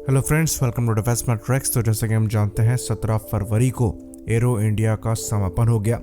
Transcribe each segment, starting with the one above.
Hello friends, welcome to defence smart tracks. तो जैसे कि हम जानते हैं 17 फरवरी को एरो इंडिया का समापन हो गया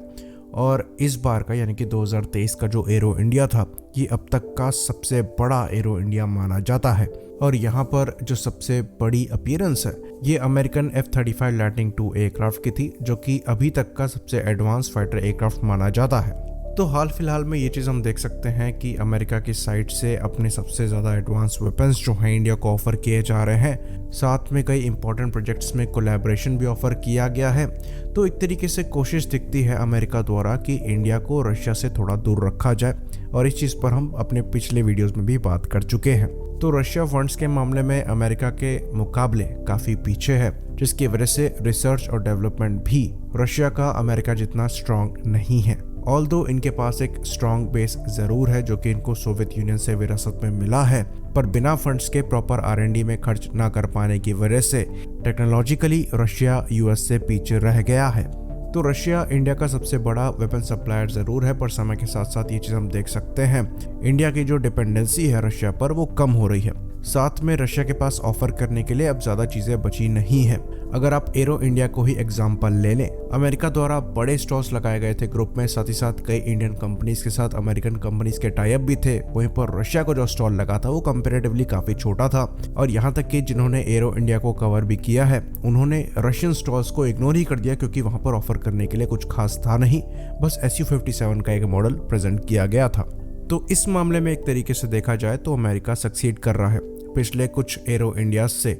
और इस बार का यानी कि 2023 का जो एरो इंडिया था ये अब तक का सबसे बड़ा एरो इंडिया माना जाता है। और यहाँ पर जो सबसे बड़ी अपीयरेंस है ये American F-35 lightning II aircraft की थी, जो कि अभी तक का सबसे एडवांस फाइटर एयरक्राफ्ट माना जाता है। तो हाल फिलहाल में ये चीज़ हम देख सकते हैं कि अमेरिका की साइड से अपने सबसे ज़्यादा एडवांस वेपन्स जो हैं इंडिया को ऑफर किए जा रहे हैं। साथ में कई इंपॉर्टेंट प्रोजेक्ट्स में कोलैबोरेशन भी ऑफर किया गया है। तो एक तरीके से कोशिश दिखती है अमेरिका द्वारा कि इंडिया को रशिया से थोड़ा दूर रखा जाए, और इस चीज़ पर हम अपने पिछले वीडियोज़ में भी बात कर चुके हैं। तो रशिया फंड्स के मामले में अमेरिका के मुकाबले काफ़ी पीछे है, जिसकी वजह से रिसर्च और डेवलपमेंट भी रशिया का अमेरिका जितना स्ट्रांग नहीं है। ऑल्दो इनके पास एक स्ट्रांग बेस ज़रूर है जो कि इनको सोवियत यूनियन से विरासत में मिला है, पर बिना फंड्स के प्रॉपर R&D में खर्च ना कर पाने की वजह से टेक्नोलॉजिकली रशिया US से पीछे रह गया है। तो रशिया इंडिया का सबसे बड़ा वेपन सप्लायर ज़रूर है, पर समय के साथ साथ ये चीज़ हम देख सकते हैं इंडिया की जो डिपेंडेंसी है रशिया पर वो कम हो रही है। साथ में रशिया के पास ऑफर करने के लिए अब ज़्यादा चीज़ें बची नहीं है। अगर आप एरो इंडिया को ही एग्जाम्पल ले लें, अमेरिका द्वारा बड़े स्टॉल्स लगाए गए थे ग्रुप में, साथ ही साथ कई इंडियन कंपनीज के साथ अमेरिकन कंपनीज के टाई अप भी थे। वहीं पर रशिया को जो स्टॉल लगा था वो कंपेरेटिवली काफ़ी छोटा था, और यहाँ तक कि जिन्होंने एरो इंडिया को कवर भी किया है उन्होंने रशियन स्टॉल्स को इग्नोर ही कर दिया, क्योंकि वहाँ पर ऑफर करने के लिए कुछ खास था नहीं, बस Su-57 का एक मॉडल प्रेजेंट किया गया था। तो इस मामले में एक तरीके से देखा जाए तो अमेरिका सक्सीड कर रहा है। पिछले कुछ एरो इंडिया से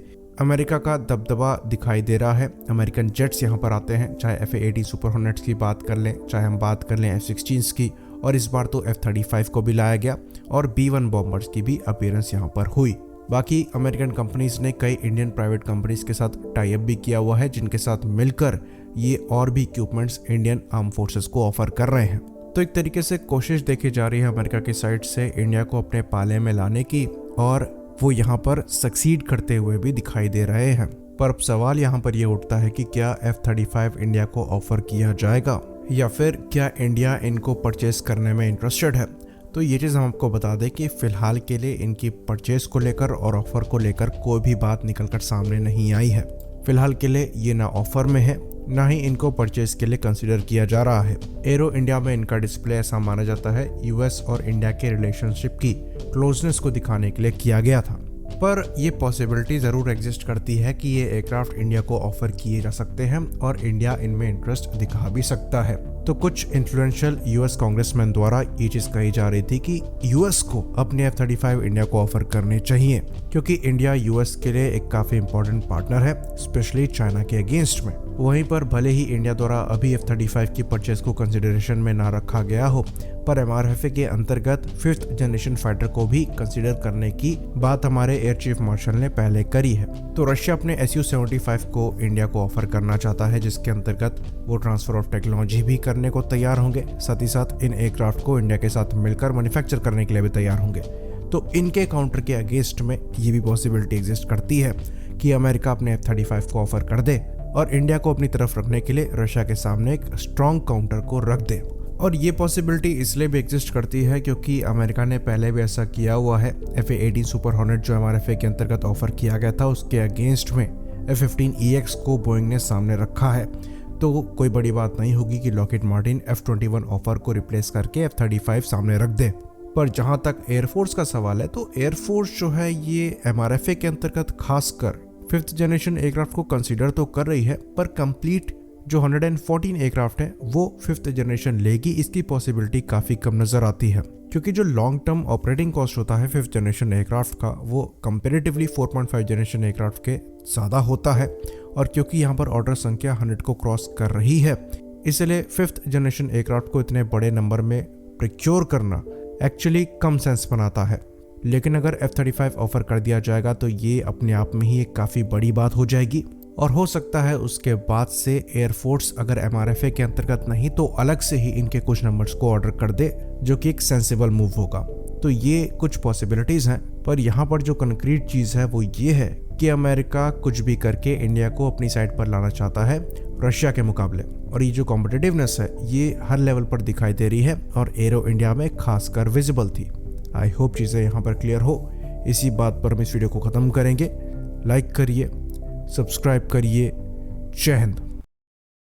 अमेरिका का दबदबा दिखाई दे रहा है। अमेरिकन जेट्स यहाँ पर आते हैं, चाहे F-18 सुपर हॉर्नेट्स की बात कर लें, चाहे हम बात कर लें F-16 की, और इस बार तो F-35 को भी लाया गया और B-1 बॉम्बर्स की भी अपीयरेंस यहाँ पर हुई। बाकी अमेरिकन कंपनीज ने कई इंडियन प्राइवेट कंपनीज के साथ टाई अप भी किया हुआ है, जिनके साथ मिलकर ये और भी इक्विपमेंट्स इंडियन आर्म फोर्सेस को ऑफर कर रहे हैं। तो एक तरीके से कोशिश देखी जा रही है अमेरिका की साइड से इंडिया को अपने पाले में लाने की, और वो यहाँ पर सक्सीड करते हुए भी दिखाई दे रहे हैं। पर अब सवाल यहाँ पर ये उठता है कि क्या F-35 इंडिया को ऑफर किया जाएगा, या फिर क्या इंडिया इनको परचेस करने में इंटरेस्टेड है। तो ये चीज़ हम आपको बता दें कि फ़िलहाल के लिए इनकी परचेस को लेकर और ऑफ़र को लेकर कोई भी बात निकलकर सामने नहीं आई है। फिलहाल के लिए ये ना ऑफर में है, ना ही इनको परचेज के लिए कंसीडर किया जा रहा है। एरो इंडिया में इनका डिस्प्ले ऐसा माना जाता है US और इंडिया के रिलेशनशिप की क्लोजनेस को दिखाने के लिए किया गया था। पर यह पॉसिबिलिटी ज़रूर एग्जिस्ट करती है कि ये एयरक्राफ्ट इंडिया को ऑफर किए जा सकते हैं और इंडिया इनमें इंटरेस्ट दिखा भी सकता है। तो कुछ इन्फ्लुएंशियल US कांग्रेसमैन द्वारा ये चीज़ कही जा रही थी कि US को अपने F-35 इंडिया को ऑफर करने चाहिए, क्योंकि इंडिया US के लिए एक काफ़ी इंपॉर्टेंट पार्टनर है, स्पेशली चाइना के अगेंस्ट में। वहीं पर भले ही इंडिया द्वारा अभी F-35 की परचेज को कंसिडरेशन में ना रखा गया हो, पर MRFA के अंतर्गत 5th जनरेशन फाइटर को भी कंसीडर करने की बात हमारे एयर चीफ मार्शल ने पहले करी है। तो रशिया अपने Su-75 को इंडिया को ऑफर करना चाहता है, जिसके अंतर्गत वो ट्रांसफर ऑफ टेक्नोलॉजी भी करने को तैयार होंगे, साथ ही साथ इन एयरक्राफ्ट को इंडिया के साथ मिलकर मैन्युफैक्चर करने के लिए भी तैयार होंगे। तो इनके काउंटर के अगेंस्ट में ये भी पॉसिबिलिटी एग्जिस्ट करती है कि अमेरिका अपने F-35 को ऑफर कर दे और इंडिया को अपनी तरफ रखने के लिए रशिया के सामने एक स्ट्रॉन्ग काउंटर को रख दे। और ये पॉसिबिलिटी इसलिए भी एग्जिस्ट करती है क्योंकि अमेरिका ने पहले भी ऐसा किया हुआ है। F-18 सुपर हॉर्नेट जो MRFA के अंतर्गत ऑफर किया गया था, उसके अगेंस्ट में F-15EX को बोइंग ने सामने रखा है। तो कोई बड़ी बात नहीं होगी कि लॉकहीड मार्टिन F-21 ऑफर को रिप्लेस करके F-35 सामने रख दे। पर जहां तक एयरफोर्स का सवाल है, तो एयरफोर्स जो है ये MRFA के अंतर्गत खासकर 5th जनरेशन एयरक्राफ्ट को कंसीडर तो कर रही है, पर कंप्लीट जो 114 एयरक्राफ्ट है वो 5th जनरेशन लेगी, इसकी पॉसिबिलिटी काफ़ी कम नज़र आती है। क्योंकि जो लॉन्ग टर्म ऑपरेटिंग कॉस्ट होता है 5th जनरेशन एयरक्राफ्ट का, वो कंपेरेटिवली 4.5 जनरेशन एयरक्राफ्ट के ज़्यादा होता है, और क्योंकि यहाँ पर ऑर्डर संख्या 100 को क्रॉस कर रही है, इसलिए 5th जनरेशन एयरक्राफ्ट को इतने बड़े नंबर में प्रिक्योर करना एक्चुअली कम सेंस बनाता है। लेकिन अगर F-35 ऑफर कर दिया जाएगा तो ये अपने आप में ही एक काफ़ी बड़ी बात हो जाएगी, और हो सकता है उसके बाद से एयरफोर्स अगर MRFA के अंतर्गत नहीं तो अलग से ही इनके कुछ नंबर्स को ऑर्डर कर दे, जो कि एक सेंसिबल मूव होगा। तो ये कुछ पॉसिबिलिटीज़ हैं, पर यहाँ पर जो कंक्रीट चीज़ है वो ये है कि अमेरिका कुछ भी करके इंडिया को अपनी साइड पर लाना चाहता है रशिया के मुकाबले, और ये जो कॉम्पिटिटिवनेस है ये हर लेवल पर दिखाई दे रही है और एरो इंडिया में खासकर विजिबल थी। आई होप चीज़ें यहाँ पर क्लियर हो। इसी बात पर हम इस वीडियो को ख़त्म करेंगे। लाइक करिए, सब्सक्राइब करिए। जय हिंद।